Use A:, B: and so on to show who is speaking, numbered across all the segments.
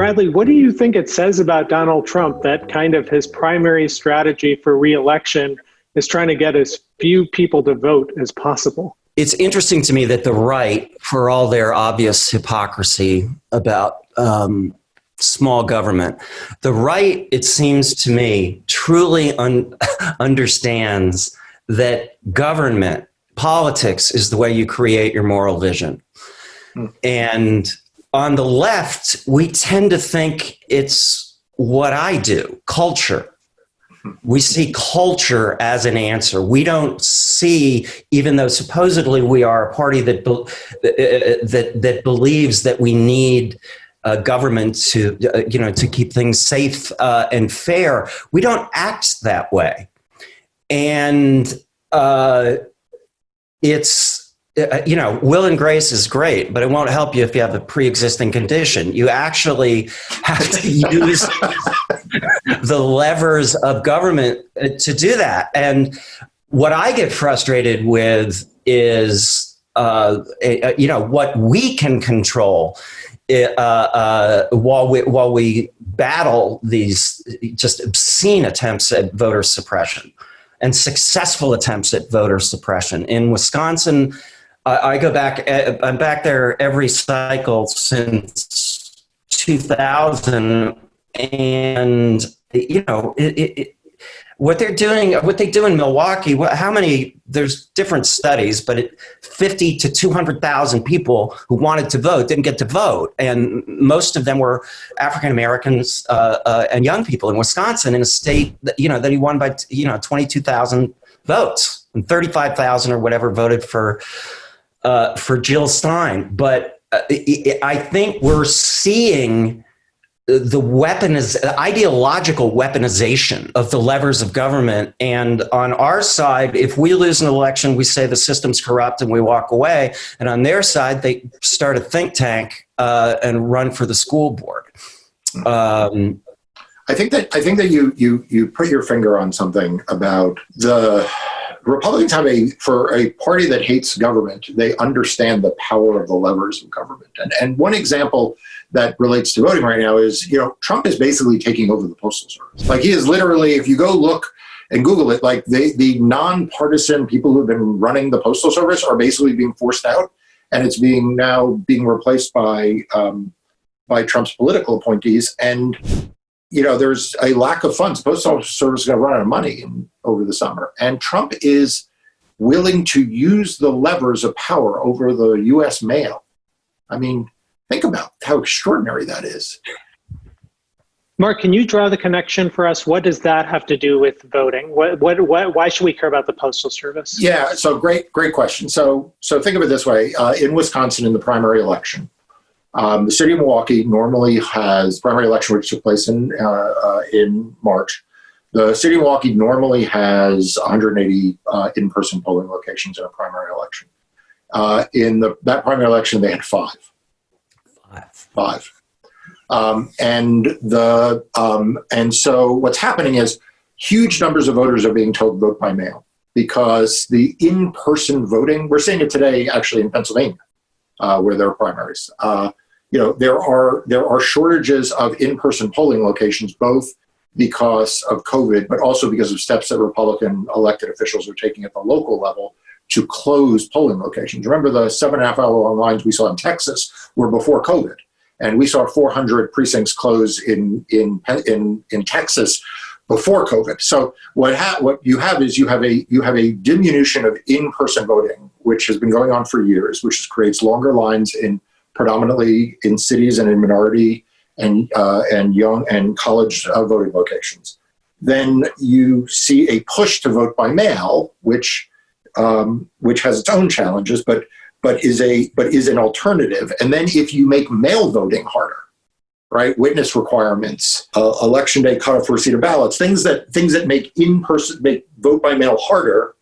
A: Bradley, what do you think it says about Donald Trump that kind of his primary strategy for re-election is trying to get as few people to vote as possible?
B: It's interesting to me that the right, for all their obvious hypocrisy about small government, the right, it seems to me, truly understands that government, politics, is the way you create your moral vision. And on the left, we tend to think it's what I do, culture. We see culture as an answer. We don't see, even though supposedly we are a party that believes that we need government to to keep things safe and fair. We don't act that way, and it's. Will and grace is great, but it won't help you if you have a pre-existing condition. You actually have to use the levers of government to do that. And what I get frustrated with is, what we can control while we battle these just obscene attempts at voter suppression and successful attempts at voter suppression. In Wisconsin, I go back, I'm back there every cycle since 2000. And, what they do in Milwaukee, there's different studies, but 50 to 200,000 people who wanted to vote didn't get to vote. And most of them were African-Americans and young people in Wisconsin, in a state that he won by, 22,000 votes, and 35,000 or whatever voted for Jill Stein. But I think we're seeing the ideological weaponization of the levers of government. And on our side, if we lose an election, we say the system's corrupt and we walk away. And on their side, they start a think tank and run for the school board.
C: I think that you put your finger on something about the Republicans for a party that hates government, they understand the power of the levers of government. And one example that relates to voting right now is, Trump is basically taking over the Postal Service. Like, he is literally, if you go look and Google it, like the nonpartisan people who have been running the Postal Service are basically being forced out, and it's being replaced by Trump's political appointees. And there's a lack of funds. The Postal Service is going to run out of money over the summer. And Trump is willing to use the levers of power over the U.S. mail. I mean, think about how extraordinary that is.
A: Marc, can you draw the connection for us? What does that have to do with voting? Why should we care about the Postal Service?
C: Yeah, so great question. So think of it this way. In Wisconsin, in the primary election, the city of Milwaukee normally has primary election, which took place in March. The city of Milwaukee normally has 180 in-person polling locations in a primary election. In that primary election, they had five. And so what's happening is huge numbers of voters are being told to vote by mail, because the in-person voting, we're seeing it today actually in Pennsylvania, where there are primaries. There are shortages of in-person polling locations, both because of COVID, but also because of steps that Republican elected officials are taking at the local level to close polling locations. Remember, the 7.5-hour long lines we saw in Texas were before COVID, and we saw 400 precincts close in Texas before COVID. So what you have is you have a diminution of in-person voting, which has been going on for years, which creates longer lines predominantly in cities and in minority and young and college voting locations. Then you see a push to vote by mail, which has its own challenges, but is an alternative. And then if you make mail voting harder, right, witness requirements, election day cutoff for receipt of ballots, things that make vote by mail harder,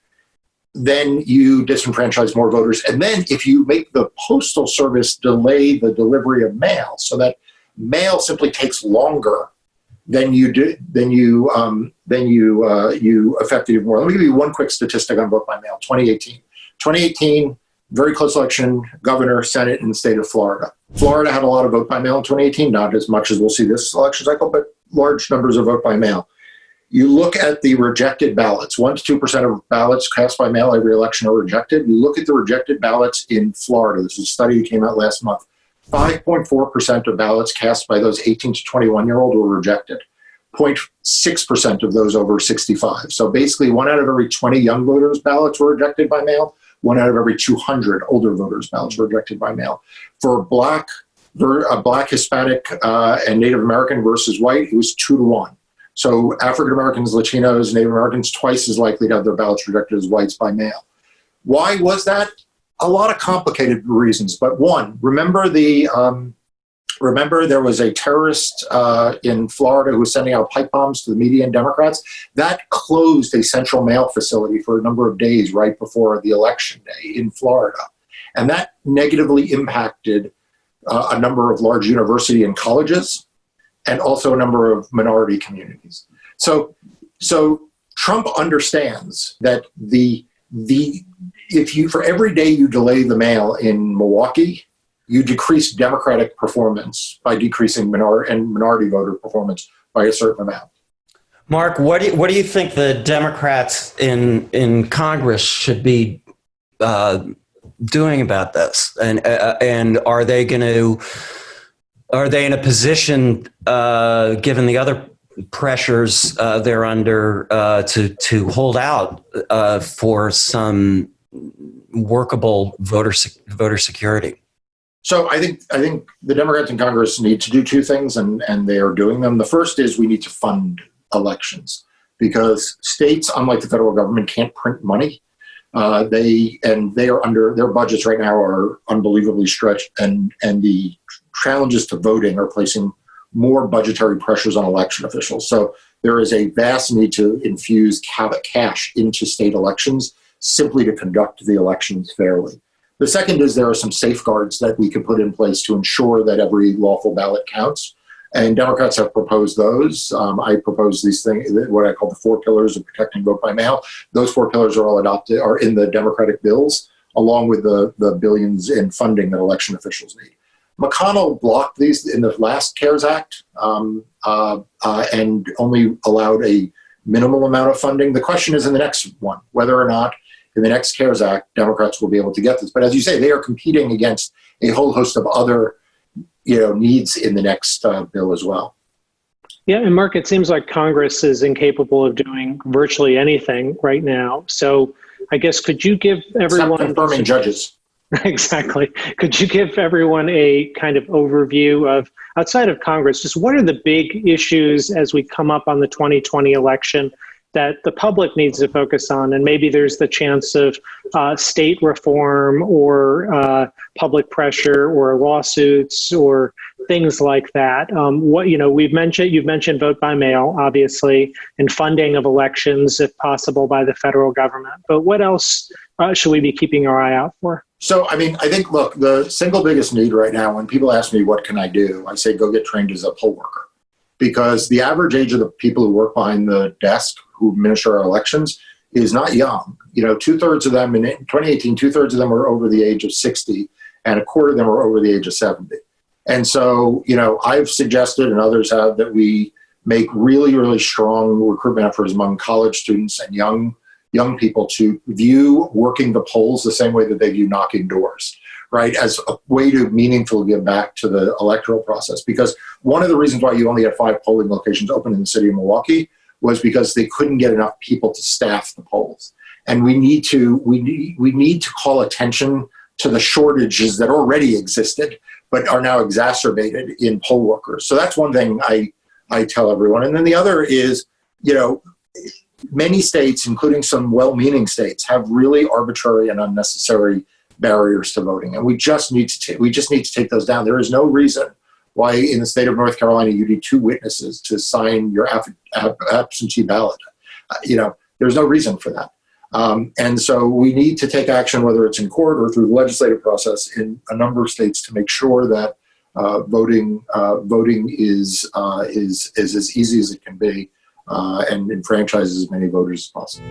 C: then you disenfranchise more voters. And then if you make the Postal Service delay the delivery of mail, so that mail simply takes longer than you affect it even more. Let me give you one quick statistic on vote by mail. 2018, very close election, governor, Senate in the state of Florida. Florida had a lot of vote by mail in 2018, not as much as we'll see this election cycle, but large numbers of vote by mail. You look at the rejected ballots, 1% to 2% of ballots cast by mail every election are rejected. You look at the rejected ballots in Florida. This is a study that came out last month. 5.4% of ballots cast by those 18 to 21-year-old were rejected. 0.6% of those over 65. So basically 1 out of every 20 young voters' ballots were rejected by mail. 1 out of every 200 older voters' ballots were rejected by mail. For Black, Hispanic, and Native American versus white, it was 2 to 1. So African Americans, Latinos, Native Americans, twice as likely to have their ballots rejected as whites by mail. Why was that? A lot of complicated reasons, but one, remember there was a terrorist in Florida who was sending out pipe bombs to the media and Democrats? That closed a central mail facility for a number of days right before the election day in Florida. And that negatively impacted a number of large university and colleges, and also a number of minority communities. So Trump understands that for every day you delay the mail in Milwaukee, you decrease Democratic performance by decreasing minority voter performance by a certain amount.
B: Marc, what do you think the Democrats in Congress should be doing about this? And are they in a position, given the other pressures they're under, to hold out for some workable voter security?
C: So I think the Democrats in Congress need to do two things, and they are doing them. The first is we need to fund elections, because states, unlike the federal government, can't print money. They are under, their budgets right now are unbelievably stretched, and the challenges to voting are placing more budgetary pressures on election officials. So there is a vast need to infuse cash into state elections simply to conduct the elections fairly. The second is there are some safeguards that we can put in place to ensure that every lawful ballot counts. And Democrats have proposed those. I propose these things, what I call the 4 pillars of protecting vote by mail. Those 4 pillars are all are in the Democratic bills, along with the billions in funding that election officials need. McConnell blocked these in the last CARES Act and only allowed a minimal amount of funding. The question is in the next one, whether or not in the next CARES Act, Democrats will be able to get this. But as you say, they are competing against a whole host of other needs in the next bill as well.
A: Yeah, and Marc, it seems like Congress is incapable of doing virtually anything right now. So I guess could you give everyone...
C: Except confirming judges.
A: Exactly. Could you give everyone a kind of overview of, outside of Congress, just what are the big issues as we come up on the 2020 election that the public needs to focus on? And maybe there's the chance of state reform or public pressure or lawsuits or things like that. You've mentioned vote by mail, obviously, and funding of elections, if possible, by the federal government. But what else should we be keeping our eye out for?
C: So, I think, look, the single biggest need right now, when people ask me, what can I do? I say, go get trained as a poll worker. Because the average age of the people who work behind the desk who administer our elections is not young. 2/3 of them in 2018, 2/3 of them were over the age of 60, and a quarter of them were over the age of 70. And so, I've suggested, and others have, that we make really, really strong recruitment efforts among college students and young people to view working the polls the same way that they view knocking doors, right? As a way to meaningfully give back to the electoral process. Because one of the reasons why you only had 5 polling locations open in the city of Milwaukee was because they couldn't get enough people to staff the polls. And we need to call attention to the shortages that already existed, but are now exacerbated in poll workers. So that's one thing I tell everyone. And then the other is, many states, including some well-meaning states, have really arbitrary and unnecessary barriers to voting, and we just need to take those down. There is no reason why in the state of North Carolina you need 2 witnesses to sign your absentee ballot. There's no reason for that, and so we need to take action, whether it's in court or through the legislative process, in a number of states to make sure that voting is as easy as it can be. And enfranchise as many voters as possible.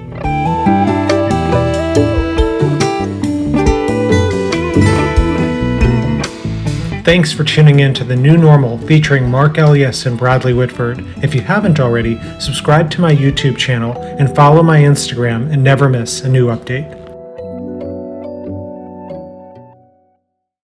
A: Thanks for tuning in to The New Normal featuring Marc Elias and Bradley Whitford. If you haven't already, subscribe to my YouTube channel and follow my Instagram and never miss a new update.